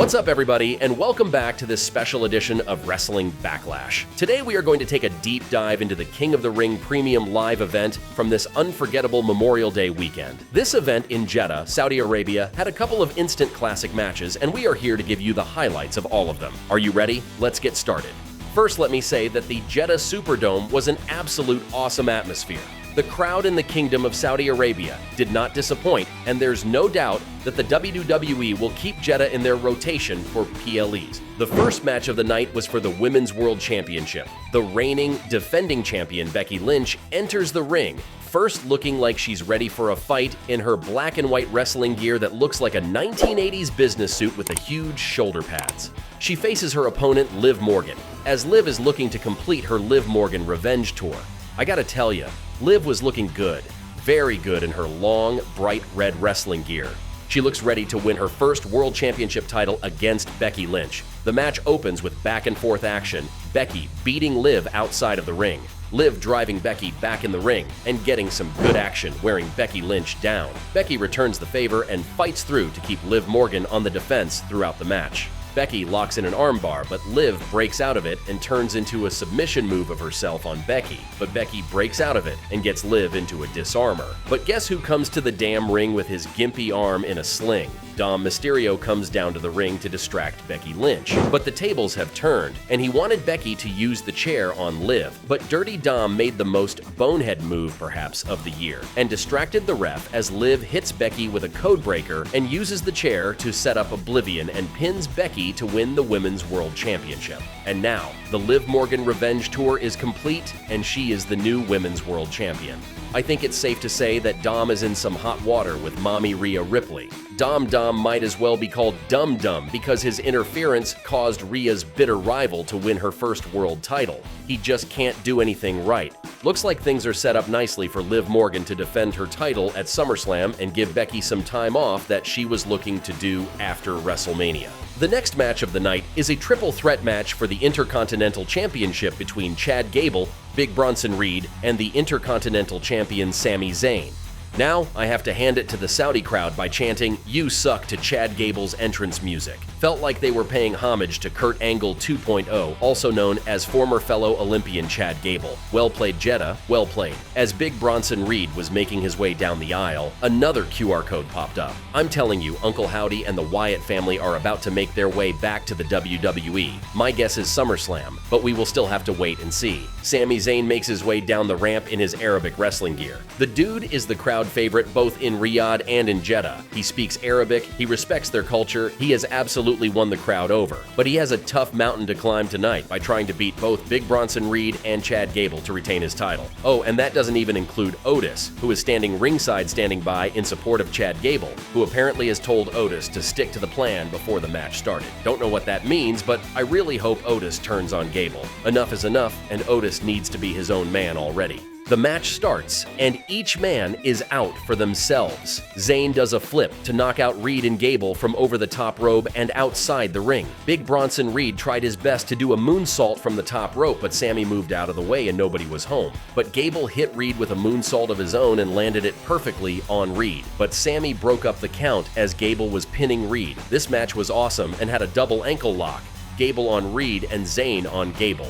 What's up, everybody, and welcome back to this special edition of Wrestling Backlash. Today we are going to take a deep dive into the King of the Ring Premium Live event from this unforgettable Memorial Day weekend. This event in Jeddah, Saudi Arabia, had a couple of instant classic matches, and we are here to give you the highlights of all of them. Are you ready? Let's get started. First, let me say that the Jeddah Superdome was an absolute awesome atmosphere. The crowd in the Kingdom of Saudi Arabia did not disappoint, and there's no doubt that the WWE will keep Jeddah in their rotation for PLEs. The first match of the night was for the Women's World Championship. The reigning, defending champion Becky Lynch enters the ring, first looking like she's ready for a fight in her black and white wrestling gear that looks like a 1980s business suit with the huge shoulder pads. She faces her opponent, Liv Morgan, as Liv is looking to complete her Liv Morgan Revenge Tour. I gotta tell ya, Liv was looking good, very good in her long, bright red wrestling gear. She looks ready to win her first World Championship title against Becky Lynch. The match opens with back-and-forth action, Becky beating Liv outside of the ring, Liv driving Becky back in the ring and getting some good action, wearing Becky Lynch down. Becky returns the favor and fights through to keep Liv Morgan on the defense throughout the match. Becky locks in an armbar, but Liv breaks out of it and turns into a submission move of herself on Becky. But Becky breaks out of it and gets Liv into a disarmor. But guess who comes to the damn ring with his gimpy arm in a sling? Dom Mysterio comes down to the ring to distract Becky Lynch. But the tables have turned, and he wanted Becky to use the chair on Liv. But Dirty Dom made the most bonehead move, perhaps, of the year, and distracted the ref as Liv hits Becky with a code breaker and uses the chair to set up Oblivion and pins Becky to win the Women's World Championship. And now, the Liv Morgan Revenge Tour is complete, and she is the new Women's World Champion. I think it's safe to say that Dom is in some hot water with Mommy Rhea Ripley. Dom might as well be called Dum Dum because his interference caused Rhea's bitter rival to win her first world title. He just can't do anything right. Looks like things are set up nicely for Liv Morgan to defend her title at SummerSlam and give Becky some time off that she was looking to do after WrestleMania. The next match of the night is a triple threat match for the Intercontinental Championship between Chad Gable, Big Bronson Reed, and the Intercontinental Champion Sami Zayn. Now, I have to hand it to the Saudi crowd by chanting, "You suck" to Chad Gable's entrance music. Felt like they were paying homage to Kurt Angle 2.0, also known as former fellow Olympian Chad Gable. Well played, Jeddah, well played. As Big Bronson Reed was making his way down the aisle, another QR code popped up. I'm telling you, Uncle Howdy and the Wyatt family are about to make their way back to the WWE. My guess is SummerSlam, but we will still have to wait and see. Sami Zayn makes his way down the ramp in his Arabic wrestling gear. The dude is the crowd favorite both in Riyadh and in Jeddah. He speaks Arabic, he respects their culture, he has absolutely won the crowd over. But he has a tough mountain to climb tonight by trying to beat both Big Bronson Reed and Chad Gable to retain his title. Oh, and that doesn't even include Otis, who is standing ringside standing by in support of Chad Gable, who apparently has told Otis to stick to the plan before the match started. Don't know what that means, but I really hope Otis turns on Gable. Enough is enough, and Otis needs to be his own man already. The match starts, and each man is out for themselves. Zayn does a flip to knock out Reed and Gable from over the top rope and outside the ring. Big Bronson Reed tried his best to do a moonsault from the top rope, but Sami moved out of the way and nobody was home. But Gable hit Reed with a moonsault of his own and landed it perfectly on Reed. But Sami broke up the count as Gable was pinning Reed. This match was awesome and had a double ankle lock. Gable on Reed and Zayn on Gable.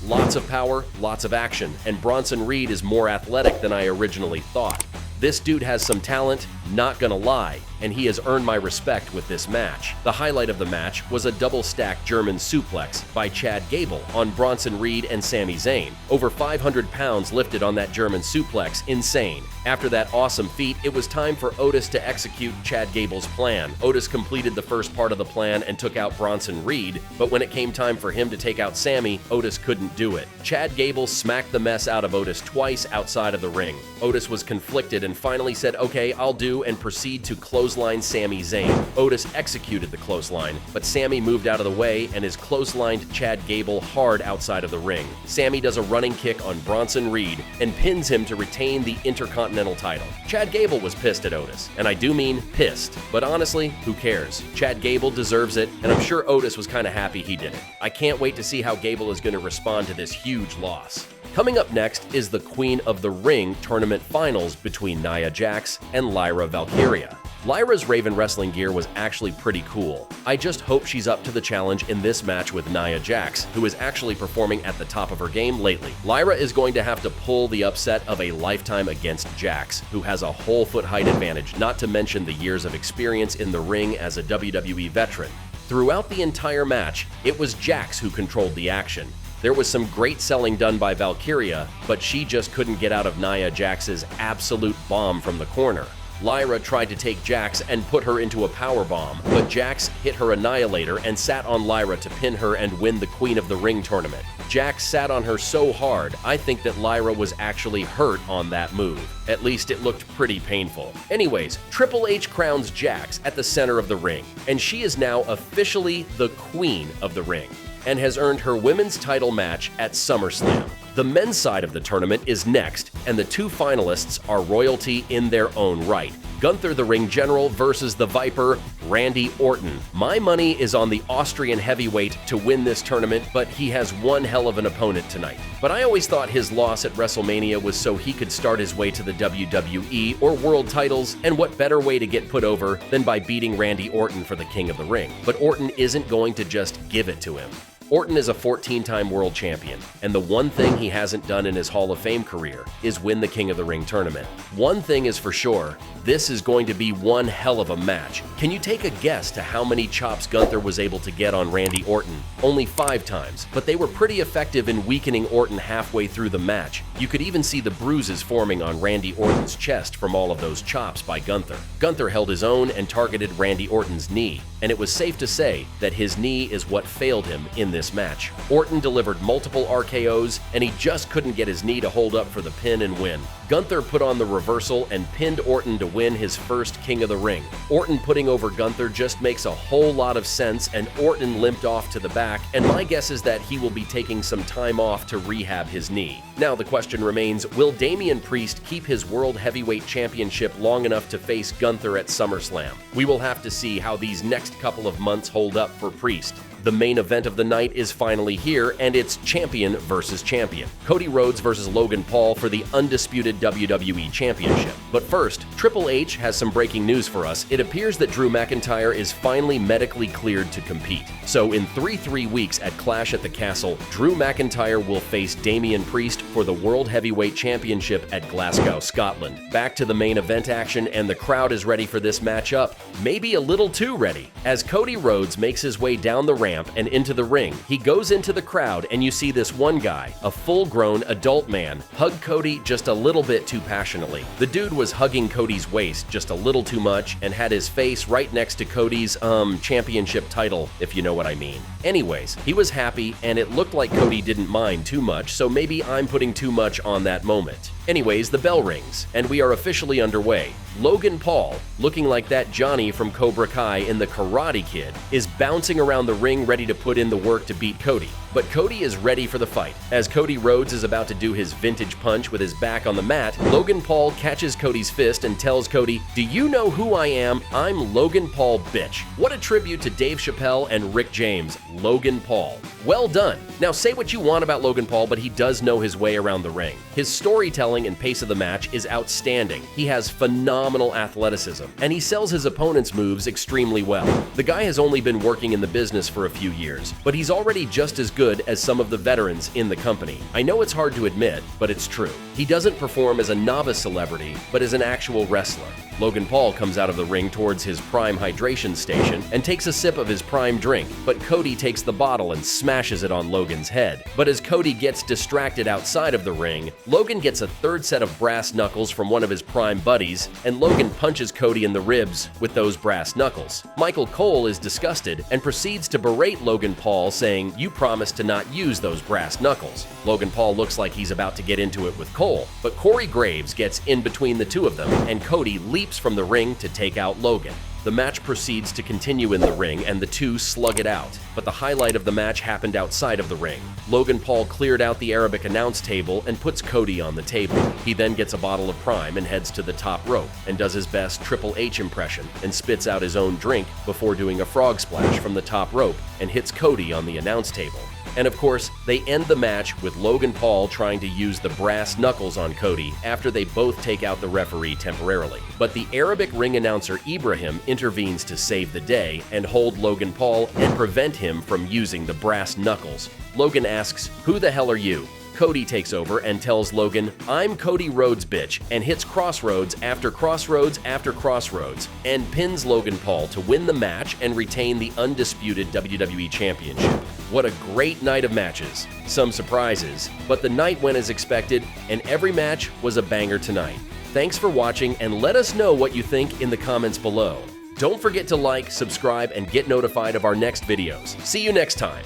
Lots of power, lots of action, and Bronson Reed is more athletic than I originally thought. This dude has some talent, not gonna lie, and he has earned my respect with this match. The highlight of the match was a double-stack German suplex by Chad Gable on Bronson Reed and Sami Zayn. Over 500 pounds lifted on that German suplex, insane. After that awesome feat, it was time for Otis to execute Chad Gable's plan. Otis completed the first part of the plan and took out Bronson Reed, but when it came time for him to take out Sami, Otis couldn't do it. Chad Gable smacked the mess out of Otis twice outside of the ring. Otis was conflicted and finally said, "Okay, I'll do," and proceed to clothesline Sami Zayn. Otis executed the clothesline, but Sami moved out of the way and is clotheslined Chad Gable hard outside of the ring. Sami does a running kick on Bronson Reed and pins him to retain the Intercontinental title. Chad Gable was pissed at Otis, and I do mean pissed, but honestly, who cares? Chad Gable deserves it, and I'm sure Otis was kind of happy he did it. I can't wait to see how Gable is going to respond to this huge loss. Coming up next is the Queen of the Ring tournament finals between Nia Jax and Lyra Valkyria. Lyra's Raven wrestling gear was actually pretty cool. I just hope she's up to the challenge in this match with Nia Jax, who is actually performing at the top of her game lately. Lyra is going to have to pull the upset of a lifetime against Jax, who has a whole foot height advantage, not to mention the years of experience in the ring as a WWE veteran. Throughout the entire match, it was Jax who controlled the action. There was some great selling done by Valkyria, but she just couldn't get out of Nia Jax's absolute bomb from the corner. Lyra tried to take Jax and put her into a powerbomb, but Jax hit her annihilator and sat on Lyra to pin her and win the Queen of the Ring tournament. Jax sat on her so hard, I think that Lyra was actually hurt on that move. At least it looked pretty painful. Anyways, Triple H crowns Jax at the center of the ring, and she is now officially the Queen of the Ring, and has earned her women's title match at SummerSlam. The men's side of the tournament is next, and the two finalists are royalty in their own right. Gunther the Ring General versus the Viper, Randy Orton. My money is on the Austrian heavyweight to win this tournament, but he has one hell of an opponent tonight. But I always thought his loss at WrestleMania was so he could start his way to the WWE or world titles, and what better way to get put over than by beating Randy Orton for the King of the Ring. But Orton isn't going to just give it to him. Orton is a 14-time world champion, and the one thing he hasn't done in his Hall of Fame career is win the King of the Ring tournament. One thing is for sure, this is going to be one hell of a match. Can you take a guess to how many chops Gunther was able to get on Randy Orton? Only 5 times, but they were pretty effective in weakening Orton halfway through the match. You could even see the bruises forming on Randy Orton's chest from all of those chops by Gunther. Gunther held his own and targeted Randy Orton's knee, and it was safe to say that his knee is what failed him in this match. Orton delivered multiple RKOs, and he just couldn't get his knee to hold up for the pin and win. Gunther put on the reversal and pinned Orton to win his first King of the Ring. Orton putting over Gunther just makes a whole lot of sense, and Orton limped off to the back, and my guess is that he will be taking some time off to rehab his knee. Now the question remains, will Damian Priest keep his World Heavyweight Championship long enough to face Gunther at SummerSlam? We will have to see how these next couple of months hold up for Priest. The main event of the night is finally here, and it's champion versus champion. Cody Rhodes versus Logan Paul for the undisputed WWE Championship. But first, Triple H has some breaking news for us. It appears that Drew McIntyre is finally medically cleared to compete. So in 3 weeks at Clash at the Castle, Drew McIntyre will face Damian Priest for the World Heavyweight Championship at Glasgow, Scotland. Back to the main event action, and the crowd is ready for this matchup. Maybe a little too ready. As Cody Rhodes makes his way down the ramp and into the ring, he goes into the crowd, and you see this one guy, a full-grown adult man, hug Cody just a little bit too passionately. The dude was hugging Cody's waist just a little too much and had his face right next to Cody's, championship title, if you know what I mean. Anyways, he was happy, and it looked like Cody didn't mind too much, so maybe I'm putting too much on that moment. Anyways, the bell rings, and we are officially underway. Logan Paul, looking like that Johnny from Cobra Kai in The Karate Kid, is bouncing around the ring ready to put in the work to beat Cody. But Cody is ready for the fight. As Cody Rhodes is about to do his vintage punch with his back on the mat, Logan Paul catches Cody's fist and tells Cody, "Do you know who I am? I'm Logan Paul, bitch." What a tribute to Dave Chappelle and Rick James, Logan Paul. Well done. Now say what you want about Logan Paul, but he does know his way around the ring. His storytelling and pace of the match is outstanding. He has phenomenal athleticism, and he sells his opponent's moves extremely well. The guy has only been working in the business for a few years, but he's already just as good as some of the veterans in the company. I know it's hard to admit, but it's true. He doesn't perform as a novice celebrity, but as an actual wrestler. Logan Paul comes out of the ring towards his prime hydration station and takes a sip of his prime drink, but Cody takes the bottle and smashes it on Logan's head. But as Cody gets distracted outside of the ring, Logan gets a third set of brass knuckles from one of his prime buddies, and Logan punches Cody in the ribs with those brass knuckles. Michael Cole is disgusted and proceeds to berate Logan Paul, saying, "You promised to not use those brass knuckles." Logan Paul looks like he's about to get into it with Cole, but Corey Graves gets in between the two of them, and Cody leaps from the ring to take out Logan. The match proceeds to continue in the ring, and the two slug it out. But the highlight of the match happened outside of the ring. Logan Paul cleared out the Arabic announce table and puts Cody on the table. He then gets a bottle of Prime and heads to the top rope and does his best Triple H impression and spits out his own drink before doing a frog splash from the top rope and hits Cody on the announce table. And of course, they end the match with Logan Paul trying to use the brass knuckles on Cody after they both take out the referee temporarily. But the Arabic ring announcer Ibrahim intervenes to save the day and hold Logan Paul and prevent him from using the brass knuckles. Logan asks, "Who the hell are you?" Cody takes over and tells Logan, "I'm Cody Rhodes, bitch," and hits crossroads after crossroads after crossroads, and pins Logan Paul to win the match and retain the undisputed WWE Championship. What a great night of matches. Some surprises, but the night went as expected, and every match was a banger tonight. Thanks for watching, and let us know what you think in the comments below. Don't forget to like, subscribe, and get notified of our next videos. See you next time.